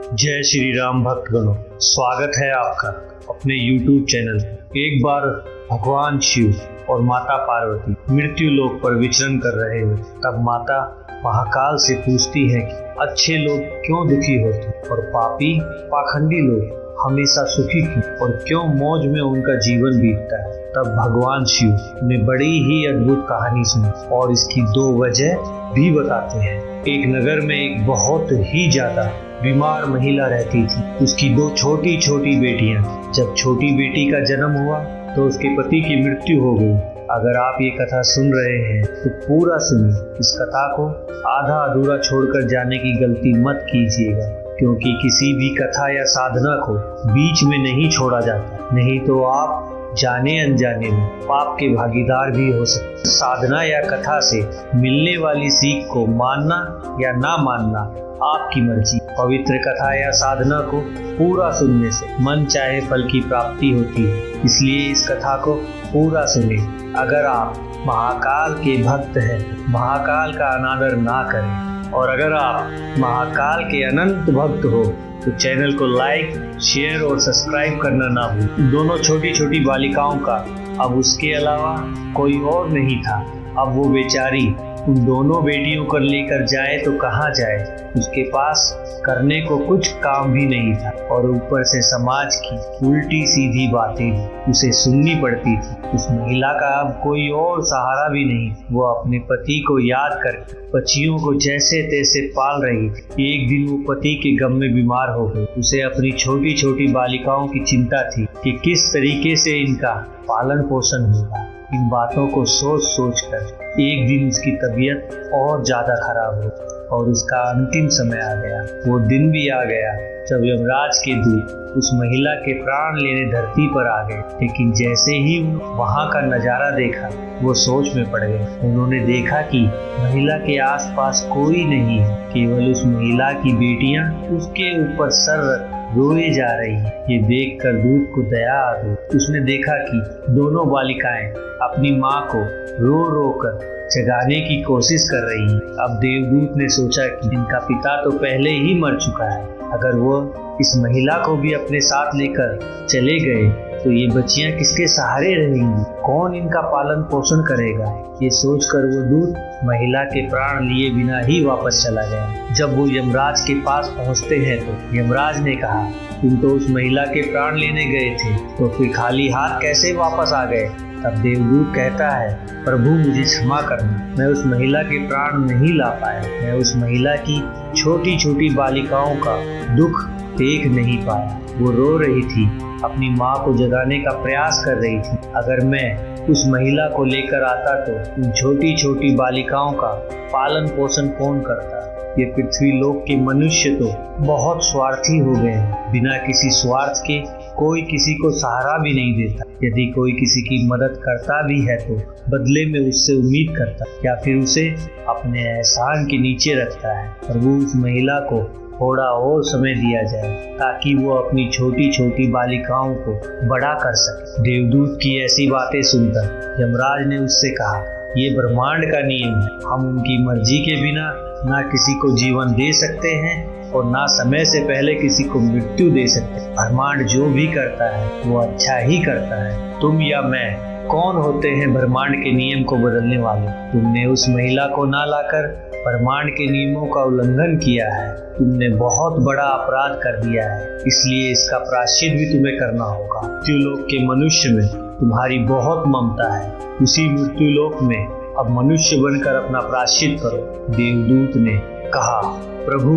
जय श्री राम भक्तगणों, स्वागत है आपका अपने YouTube चैनल पर। एक बार भगवान शिव और माता पार्वती मृत्यु लोक पर विचरण कर रहे हुए, तब माता महाकाल से पूछती है कि अच्छे लोग क्यों दुखी होते और पापी पाखंडी लोग हमेशा सुखी क्यों, और क्यों मौज में उनका जीवन बीतता है। तब भगवान शिव ने बड़ी ही अद्भुत कहानी सुनी और इसकी दो वजह भी बताते हैं। एक नगर में एक बहुत ही ज्यादा बीमार महिला रहती थी। उसकी दो छोटी छोटी बेटियां। जब छोटी बेटी का जन्म हुआ तो उसके पति की मृत्यु हो गई। अगर आप ये कथा सुन रहे हैं तो पूरा सुनिए। इस कथा को आधा अधूरा छोड़कर जाने की गलती मत कीजिएगा, क्योंकि किसी भी कथा या साधना को बीच में नहीं छोड़ा जाता, नहीं तो आप जाने अनजाने में पाप के भागीदार भी हो सकते। साधना या कथा से मिलने वाली सीख को मानना या ना मानना आपकी मर्जी। पवित्र कथा या साधना को पूरा सुनने से मन चाहे फल की प्राप्ति होती है, इसलिए इस कथा को पूरा सुने। अगर आप महाकाल के भक्त हैं, महाकाल का अनादर ना करें, और अगर आप महाकाल के अनंत भक्त हो तो चैनल को लाइक, शेयर और सब्सक्राइब करना ना भूलें। दोनों छोटी छोटी बालिकाओं का अब उसके अलावा कोई और नहीं था। अब वो बेचारी उन दोनों बेटियों को लेकर जाए तो कहाँ जाए। उसके पास करने को कुछ काम भी नहीं था, और ऊपर से समाज की उल्टी सीधी बातें उसे सुननी पड़ती थी। उस महिला का अब कोई और सहारा भी नहीं। वो अपने पति को याद कर बच्चियों को जैसे तैसे पाल रही थी। एक दिन वो पति के गम में बीमार हो गई। उसे अपनी छोटी छोटी बालिकाओं की चिंता थी कि किस तरीके से इनका पालन पोषण होगा। इन बातों को सोच सोच कर एक दिन उसकी तबीयत और ज्यादा खराब हो और उसका अंतिम समय आ गया। वो दिन भी आ गया जब यमराज के दूत उस महिला के प्राण लेने धरती पर आ गए। लेकिन जैसे ही वहां का नजारा देखा, वो सोच में पड़ गए। उन्होंने देखा कि महिला के आसपास कोई नहीं है, केवल उस महिला की बेटियां उसके ऊपर सर रख रोए जा रही है। ये देखकर दूत को दया आ गई। उसने देखा कि दोनों बालिकाएं अपनी माँ को रो रो कर जगाने की कोशिश कर रही हैं। अब देवदूत ने सोचा कि इनका पिता तो पहले ही मर चुका है। अगर वो इस महिला को भी अपने साथ लेकर चले गए तो ये बच्चियां किसके सहारे रहेंगी, कौन इनका पालन पोषण करेगा। ये सोचकर वो दूत महिला के प्राण लिए बिना ही वापस चला गया। जब वो यमराज के पास पहुंचते हैं तो यमराज ने कहा, तुम तो उस महिला के प्राण लेने गए थे, तो फिर खाली हाथ कैसे वापस आ गए। तब देवदूत कहता है, प्रभु मुझे क्षमा करना, मैं उस महिला के प्राण नहीं ला पाया। मैं उस महिला की छोटी छोटी बालिकाओं का दुख देख नहीं पाया। वो रो रही थी, अपनी माँ को जगाने का प्रयास कर रही थी। अगर मैं उस महिला को लेकर आता तो उन छोटी छोटी बालिकाओं का पालन पोषण कौन करता। ये पृथ्वी लोक के मनुष्य तो बहुत स्वार्थी हो गए हैं। बिना किसी स्वार्थ के कोई किसी को सहारा भी नहीं देता। यदि कोई किसी की मदद करता भी है तो बदले में उससे उम्मीद करता या फिर उसे अपने एहसान के नीचे रखता है। प्रभु उस महिला को थोड़ा और समय दिया जाए ताकि वो अपनी छोटी छोटी बालिकाओं को बड़ा कर सके। देवदूत की ऐसी बातें सुनकर यमराज ने उससे कहा, ये ब्रह्मांड का नियम है। हम उनकी मर्जी के बिना ना किसी को जीवन दे सकते हैं और ना समय से पहले किसी को मृत्यु दे सकते। ब्रह्मांड जो भी करता है वो अच्छा ही करता है। तुम या मैं कौन होते हैं ब्रह्मांड के नियम को बदलने वाले। तुमने उस महिला को ना लाकर ब्रह्मांड के नियमों का उल्लंघन किया है। तुमने बहुत बड़ा अपराध कर दिया है, इसलिए इसका प्रायश्चित भी तुम्हें करना होगा। मृत्यु लोक के मनुष्य में तुम्हारी बहुत ममता है। उसी मृत्यु लोक में अब मनुष्य बनकर अपना प्रायश्चित करो। देवदूत ने कहा, प्रभु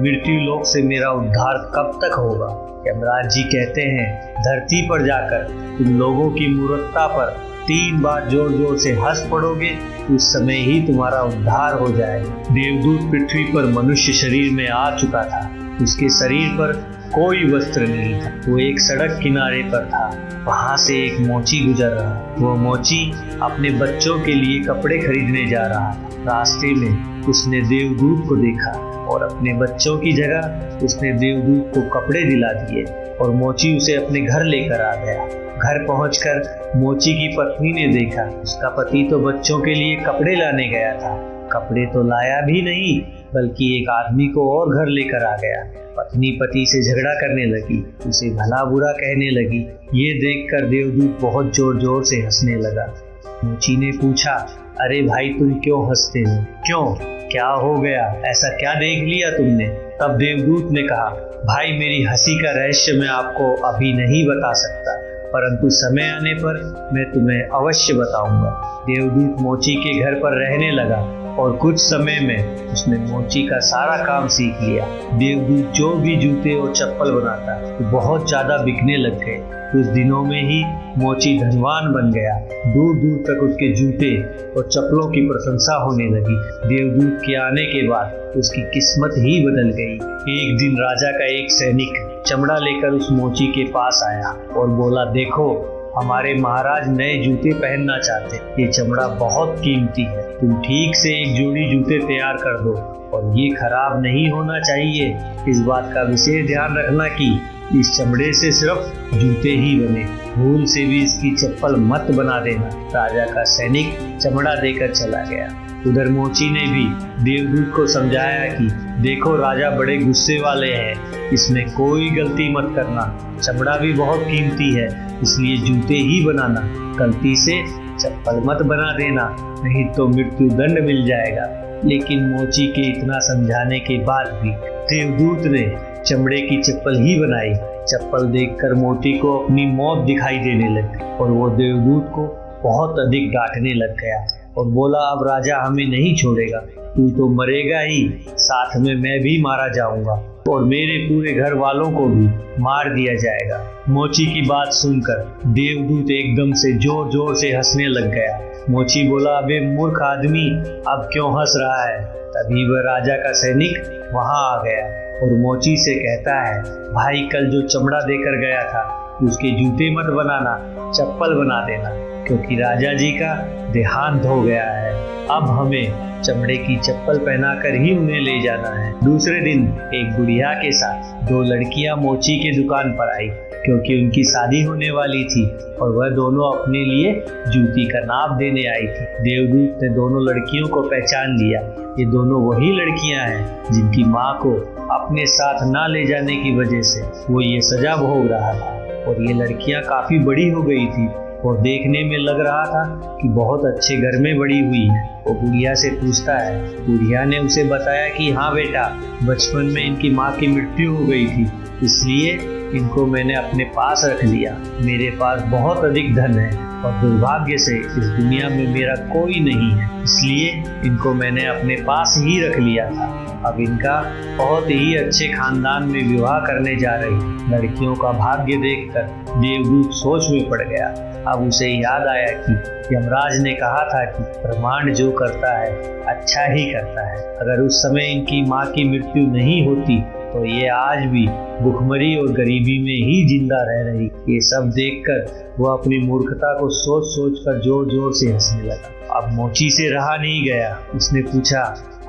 मृत्यु लोक से मेरा उद्धार कब तक होगा। यमराज जी कहते हैं, धरती पर जाकर तुम लोगों की मूर्खता पर 3 बार जोर जोर से हंस पड़ोगे, उस समय ही तुम्हारा उद्धार हो जाएगा। देवदूत पृथ्वी पर मनुष्य शरीर में आ चुका था। उसके शरीर पर कोई वस्त्र नहीं था। वो एक सड़क किनारे पर था। वहां से एक मोची गुजर रहा। वो मोची अपने बच्चों के लिए कपड़े खरीदने जा रहा था। रास्ते में उसने देवदूत को देखा और अपने बच्चों की जगह उसने देवदूत को कपड़े दिला दिए और मोची उसे अपने घर लेकर आ गया। घर पहुंचकर मोची की पत्नी ने देखा, उसका पति तो बच्चों के लिए कपड़े लाने गया था, कपड़े तो लाया भी नहीं बल्कि एक आदमी को और घर लेकर आ गया। पत्नी पति से झगड़ा करने लगी, उसे भला बुरा कहने लगी। ये देखकर देवदूत बहुत जोर जोर से हंसने लगा। मोची ने पूछा, अरे भाई तुम क्यों हंसते हो? क्यों, क्या हो गया? ऐसा क्या देख लिया तुमने? तब देवदूत ने कहा, भाई मेरी हंसी का रहस्य मैं आपको अभी नहीं बता सकता, परंतु समय आने पर मैं तुम्हें अवश्य बताऊंगा। देवदूत मोची के घर पर रहने लगा और कुछ समय में उसने मोची का सारा काम सीख लिया। देवदूत जो भी जूते और चप्पल बनाता वो बहुत ज्यादा बिकने लग गए। कुछ दिनों में ही मोची धनवान बन गया। दूर दूर तक उसके जूते और चप्पलों की प्रशंसा होने लगी। देवदूत के आने के बाद उसकी किस्मत ही बदल गई। एक दिन राजा का एक सैनिक चमड़ा लेकर उस मोची के पास आया और बोला, देखो हमारे महाराज नए जूते पहनना चाहते, ये चमड़ा बहुत कीमती है, तुम ठीक से एक जोड़ी जूते तैयार कर दो और ये खराब नहीं होना चाहिए। इस बात का विशेष ध्यान रखना कि इस चमड़े से सिर्फ जूते ही बने, भूल से भी इसकी चप्पल मत बना देना। राजा का सैनिक चमड़ा देकर चला गया। उधर मोची ने भी देवदूत को समझाया कि देखो राजा बड़े गुस्से वाले हैं, इसमें कोई गलती मत करना, चमड़ा भी बहुत कीमती है, इसलिए जूते ही बनाना, गलती से चप्पल मत बना देना, नहीं तो मृत्यु दंड मिल जाएगा। लेकिन मोची के इतना समझाने के बाद भी देवदूत ने चमड़े की चप्पल ही बनाई। चप्पल देखकर मोची को अपनी मौत दिखाई देने लगी और वो देवदूत को बहुत अधिक डांटने लग गया और बोला, अब राजा हमें नहीं छोड़ेगा, तू तो मरेगा ही, साथ में मैं भी मारा जाऊंगा और मेरे पूरे घर वालों को भी मार दिया जाएगा। मोची की बात सुनकर देवदूत एकदम से जोर जोर से हंसने लग गया। मोची बोला, अबे मूर्ख आदमी, अब क्यों हंस रहा है? तभी वह राजा का सैनिक वहां आ गया और मोची से कहता है, भाई कल जो चमड़ा देकर गया था उसके जूते मत बनाना, चप्पल बना देना, क्योंकि राजा जी का देहांत हो गया है। अब हमें चमड़े की चप्पल पहनाकर ही उन्हें ले जाना है। दूसरे दिन एक बुढ़िया के साथ दो लड़कियां मोची के दुकान पर आई, क्योंकि उनकी शादी होने वाली थी और वह दोनों अपने लिए जूती का नाप देने आई थी। देवदूत ने दोनों लड़कियों को पहचान लिया। ये दोनों वही लड़कियां हैं जिनकी माँ को अपने साथ ना ले जाने की वजह से वो ये सजा भोग रहा था। और ये लड़कियां काफी बड़ी हो गई थी और देखने में लग रहा था कि बहुत अच्छे घर में बड़ी हुई है। वो बुढ़िया से पूछता है। बुढ़िया ने उसे बताया कि हाँ बेटा, बचपन में इनकी माँ की मृत्यु हो गई थी, इसलिए इनको मैंने अपने पास रख लिया। मेरे पास बहुत अधिक धन है और दुर्भाग्य से इस दुनिया में मेरा कोई नहीं है, इसलिए इनको मैंने अपने पास ही रख लिया था। अब इनका बहुत ही अच्छे खानदान में विवाह करने जा रही। लड़कियों का भाग्य देखकर देवदूत सोच में पड़ गया। अब उसे याद आया कि यमराज ने कहा था कि ब्रह्मांड जो करता है अच्छा ही करता है। अगर उस समय इनकी माँ की मृत्यु नहीं होती तो ये आज भी भुखमरी और गरीबी में ही जिंदा रह रही। ये सब देखकर वो अपनी मूर्खता को सोच सोच कर जोर जोर से हंसने लगा। अब मोची से रहा नहीं गया। उसने पूछा,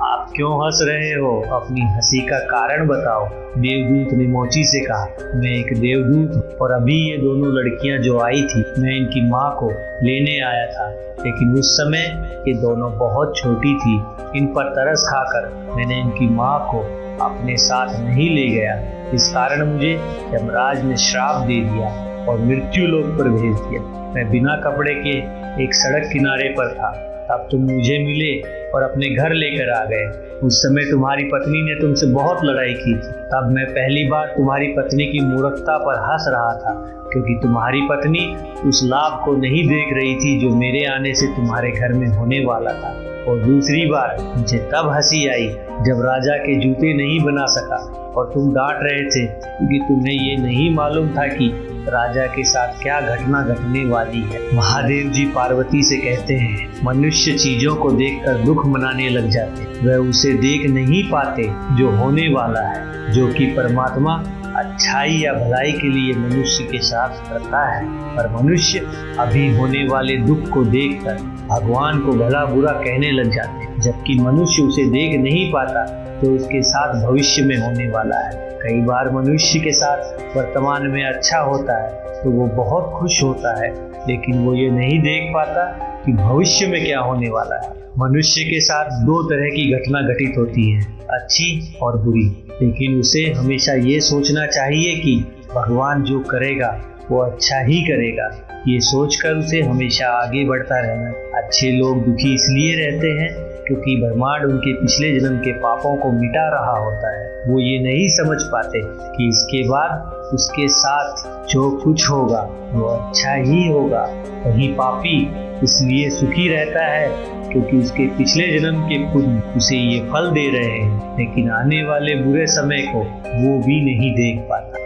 आप क्यों हंस रहे हो? अपनी हंसी का कारण बताओ। देवदूत ने मोची से कहा, मैं एक देवदूत हूँ और अभी ये दोनों लड़कियां जो आई थी, मैं इनकी माँ को लेने आया था, लेकिन उस समय ये दोनों बहुत छोटी थी। इन पर तरस खाकर मैंने इनकी माँ को अपने साथ नहीं ले गया। इस कारण मुझे यमराज ने श्राप दे दिया और मृत्यु लोक पर भेज दिया। मैं बिना कपड़े के एक सड़क किनारे पर था, तब तुम मुझे मिले और अपने घर लेकर आ गए। उस समय तुम्हारी पत्नी ने तुमसे बहुत लड़ाई की थी। तब मैं पहली बार तुम्हारी पत्नी की मूर्खता पर हंस रहा था, क्योंकि तुम्हारी पत्नी उस लाभ को नहीं देख रही थी जो मेरे आने से तुम्हारे घर में होने वाला था। और दूसरी बार मुझे तब हंसी आई जब राजा के जूते नहीं बना सका और तुम डांट रहे थे, क्योंकि तुम्हें ये नहीं मालूम था कि राजा के साथ क्या घटना घटने वाली है। महादेव जी पार्वती से कहते हैं, मनुष्य चीजों को देखकर दुख मनाने लग जाते, वह उसे देख नहीं पाते जो होने वाला है, जो कि परमात्मा अच्छाई या भलाई के लिए मनुष्य के साथ करता है। पर मनुष्य अभी होने वाले दुख को देखकर भगवान को भला बुरा कहने लग जाते, जबकि मनुष्य उसे देख नहीं पाता तो उसके साथ भविष्य में होने वाला है। कई बार मनुष्य के साथ वर्तमान में अच्छा होता है तो वो बहुत खुश होता है, लेकिन वो ये नहीं देख पाता कि भविष्य में क्या होने वाला है। मनुष्य के साथ दो तरह की घटना घटित होती है, अच्छी और बुरी। लेकिन उसे हमेशा ये सोचना चाहिए कि भगवान जो करेगा वो अच्छा ही करेगा। ये सोचकर उसे हमेशा आगे बढ़ता रहना। अच्छे लोग दुखी इसलिए रहते हैं क्योंकि ब्रह्मांड उनके पिछले जन्म के पापों को मिटा रहा होता है। वो ये नहीं समझ पाते कि इसके बाद उसके साथ जो कुछ होगा वो अच्छा ही होगा। वही पापी इसलिए सुखी रहता है क्योंकि उसके पिछले जन्म के पुण्य उसे ये फल दे रहे हैं, लेकिन आने वाले बुरे समय को वो भी नहीं देख पाता।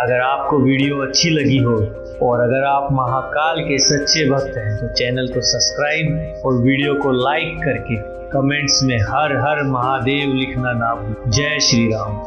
अगर आपको वीडियो अच्छी लगी हो और अगर आप महाकाल के सच्चे भक्त हैं तो चैनल को सब्सक्राइब और वीडियो को लाइक करके कमेंट्स में हर हर महादेव लिखना ना भूलें। जय श्री राम।